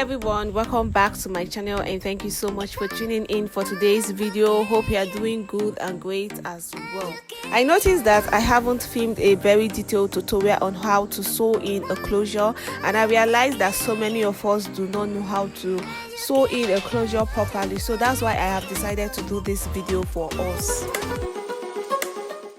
everyone, welcome back to my channel and thank you so much for tuning in for today's video. Hope you are doing good and great as well. I noticed that I haven't filmed a very detailed tutorial on how to sew in a closure, and I realized that so many of us do not know how to sew in a closure properly, so that's why I have decided to do this video for us.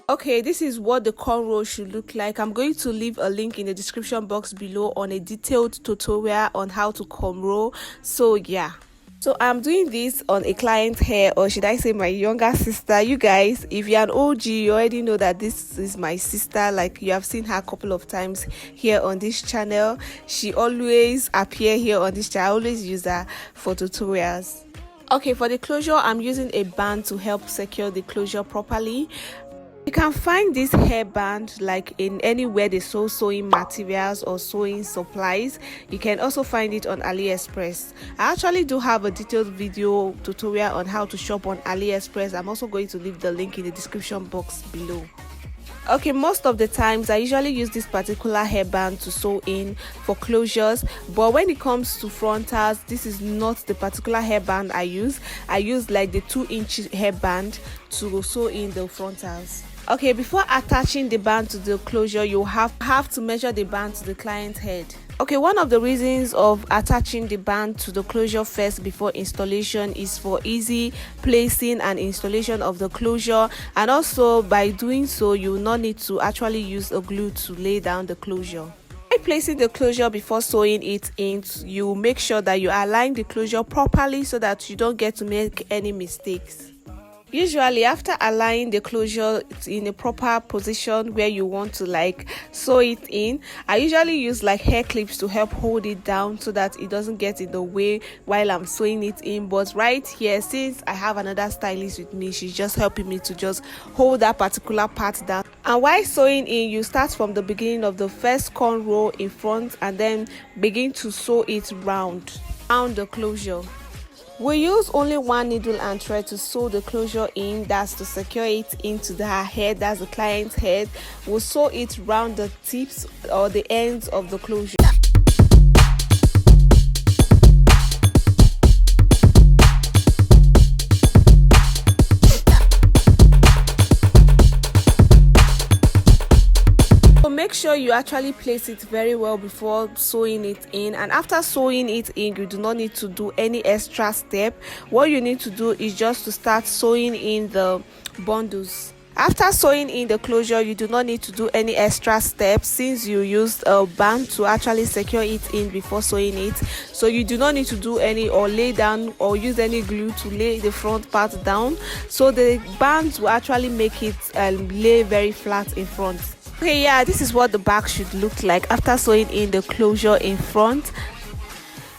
Okay, this is what the cornrow should look like. I'm going to leave a link in the description box below on a detailed tutorial on how to cornrow. So yeah, so I'm doing this on a client's hair, or should I say my younger sister. You guys, if you're an OG, you already know that this is my sister. Like, you have seen her a couple of times here on this channel. She always appear here on this channel. I always use her for tutorials. Okay, for the closure, I'm using a band to help secure the closure properly. You can find this hairband like in anywhere they sell sewing materials or sewing supplies. You can also find it on AliExpress. I actually do have a detailed video tutorial on how to shop on AliExpress. I'm also going to leave the link in the description box below. Okay, most of the times I usually use this particular hairband to sew in for closures, but when it comes to frontals, this is not the particular hairband I use. I use like the 2-inch hairband to sew in the frontals. Okay, before attaching the band to the closure, you have to measure the band to the client's head. Okay, one of the reasons of attaching the band to the closure first before installation is for easy placing and installation of the closure, and also by doing so you will not need to actually use a glue to lay down the closure. By placing the closure before sewing it in, you make sure that you align the closure properly so that you don't get to make any mistakes. Usually after aligning the closure in a proper position where you want to like sew it in, I usually use like hair clips to help hold it down so that it doesn't get in the way while I'm sewing it in. But right here, since I have another stylist with me, she's just helping me to just hold that particular part down. And while sewing in, you start from the beginning of the first cornrow in front and then begin to sew it round the closure. We use only one needle and thread to sew the closure in, that's to secure it into the head, that's the client's head. We'll sew it round the tips or the ends of the closure. Make sure you actually place it very well before sewing it in, and after sewing it in, you do not need to do any extra step. What you need to do is just to start sewing in the bundles. After sewing in the closure, you do not need to do any extra steps since you used a band to actually secure it in before sewing it. So you do not need to do any or lay down or use any glue to lay the front part down. So the bands will actually make it lay very flat in front. Okay, yeah, this is what the back should look like after sewing in the closure in front.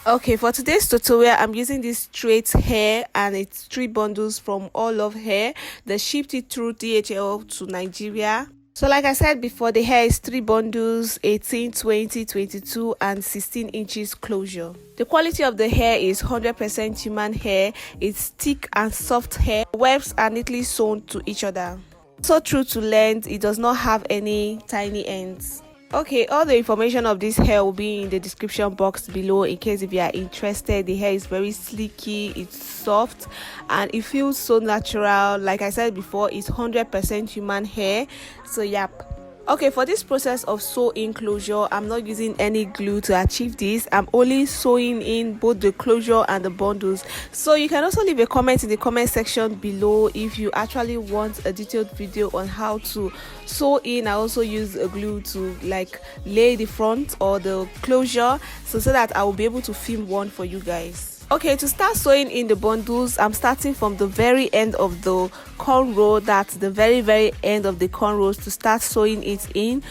Okay, for today's tutorial, I'm using this straight hair and it's 3 bundles from Allove Hair. They shipped it through DHL to Nigeria. So like I said before, the hair is 3 bundles, 18, 20, 22 and 16 inches closure. The quality of the hair is 100% human hair. It's thick and soft hair. The webs are neatly sewn to each other. So true to length, it does not have any tiny ends. Okay, all the information of this hair will be in the description box below in case if you are interested. The hair is very sleeky, it's soft and it feels so natural. Like I said before, it's 100% human hair. So yep. Okay, for this process of sewing closure, I'm not using any glue to achieve this. I'm only sewing in both the closure and the bundles. So you can also leave a comment in the comment section below if you actually want a detailed video on how to sew in. I also use a glue to like lay the front or the closure so that I will be able to film one for you guys. Okay, to start sewing in the bundles, I'm starting from the very end of the cornrow, that's the very end of the cornrows, to start sewing it in,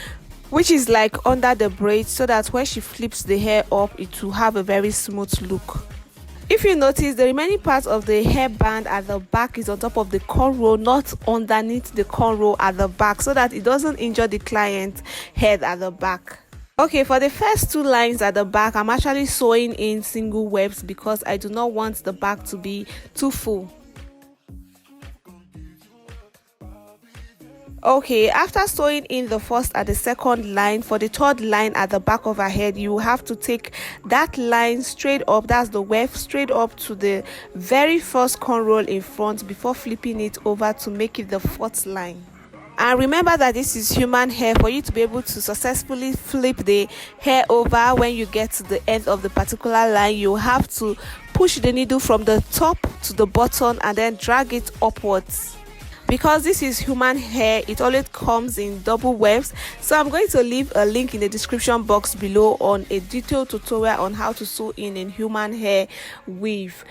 which is like under the braid, so that when she flips the hair up, it will have a very smooth look. If you notice, the remaining part of the hairband at the back is on top of the cornrow, not underneath the cornrow at the back, so that it doesn't injure the client's head at the back. Okay, for the first 2 lines at the back, I'm actually sewing in single webs because I do not want the back to be too full. Okay, after sewing in the first and the second line, for the third line at the back of her head, you have to take that line straight up, that's the weft, straight up to the very first cornrow in front before flipping it over to make it the fourth line. And remember that this is human hair. For you to be able to successfully flip the hair over when you get to the end of the particular line, you have to push the needle from the top to the bottom and then drag it upwards. Because this is human hair, it always comes in double wefts, so I'm going to leave a link in the description box below on a detailed tutorial on how to sew in human hair weave,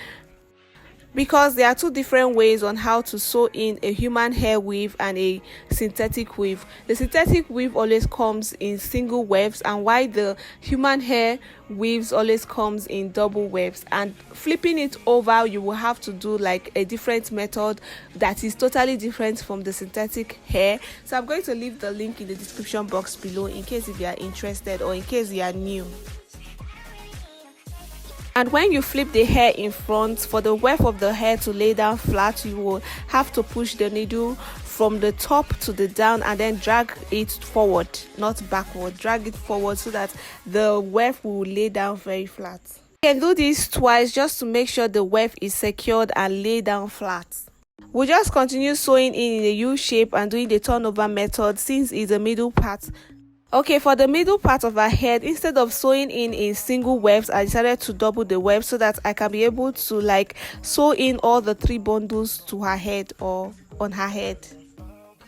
because there are two different ways on how to sew in a human hair weave and a synthetic weave. The synthetic weave always comes in single wefts, and while the human hair weaves always comes in double wefts. And flipping it over, you will have to do like a different method that is totally different from the synthetic hair. So I'm going to leave the link in the description box below in case if you are interested or in case you are new. And when you flip the hair in front, for the weft of the hair to lay down flat, you will have to push the needle from the top to the down and then drag it forward, not backward. Drag it forward so that the weft will lay down very flat. You can do this twice just to make sure the weft is secured and lay down flat. We'll just continue sewing in a U shape and doing the turnover method since it's the middle part. Okay, for the middle part of her head, instead of sewing in single wefts, I decided to double the weft so that I can be able to like sew in all the 3 bundles to her head or on her head.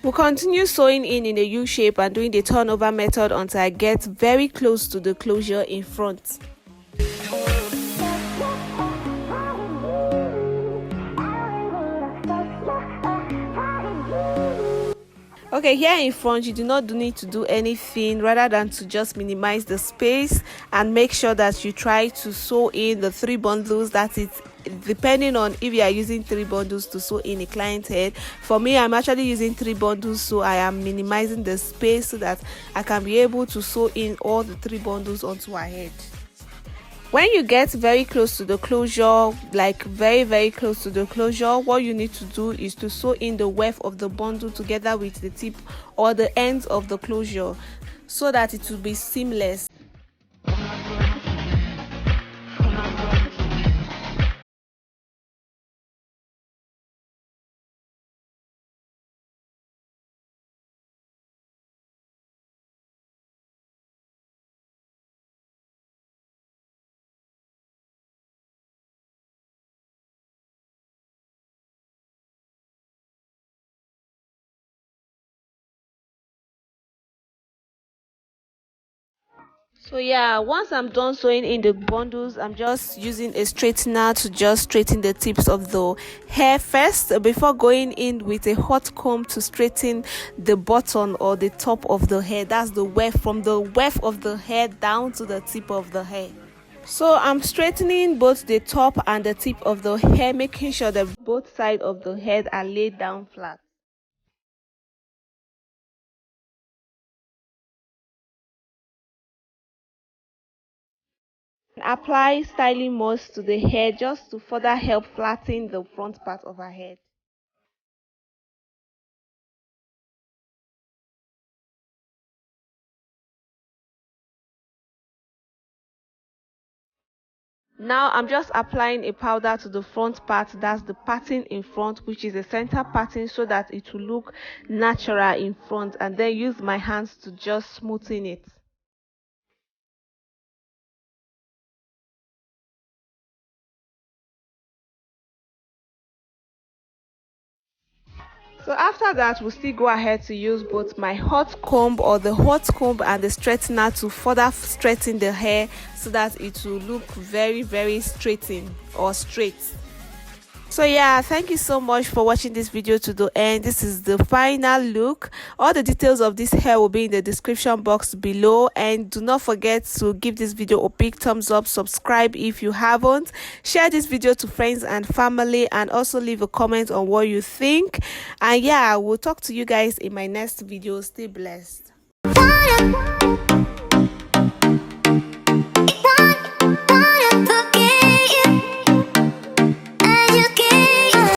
We'll continue sewing in a U shape and doing the turnover method until I get very close to the closure in front. Okay, here in front you do not need to do anything rather than to just minimize the space and make sure that you try to sew in the 3 bundles. That is depending on if you are using 3 bundles to sew in a client's head. For me, I'm actually using 3 bundles, so I am minimizing the space so that I can be able to sew in all the 3 bundles onto her head. When you get very close to the closure, like very close to the closure, what you need to do is to sew in the weft of the bundle together with the tip or the ends of the closure so that it will be seamless. So yeah, once I'm done sewing in the bundles, I'm just using a straightener to just straighten the tips of the hair first before going in with a hot comb to straighten the bottom or the top of the hair. That's the weft, from the weft of the hair down to the tip of the hair. So I'm straightening both the top and the tip of the hair, making sure that both sides of the head are laid down flat. Apply styling mousse to the hair just to further help flatten the front part of her head. Now I'm just applying a powder to the front part, that's the pattern in front, which is a center pattern, so that it will look natural in front, and then use my hands to just smoothen it. So after that, we'll still go ahead to use both my hot comb or the hot comb and the straightener to further straighten the hair so that it will look very straightened or straight. So yeah, thank you so much for watching this video to the end. This is the final look. All the details of this hair will be in the description box below, and do not forget to give this video a big thumbs up, subscribe if you haven't, share this video to friends and family, and also leave a comment on what you think. And yeah, we'll talk to you guys in my next video. Stay blessed.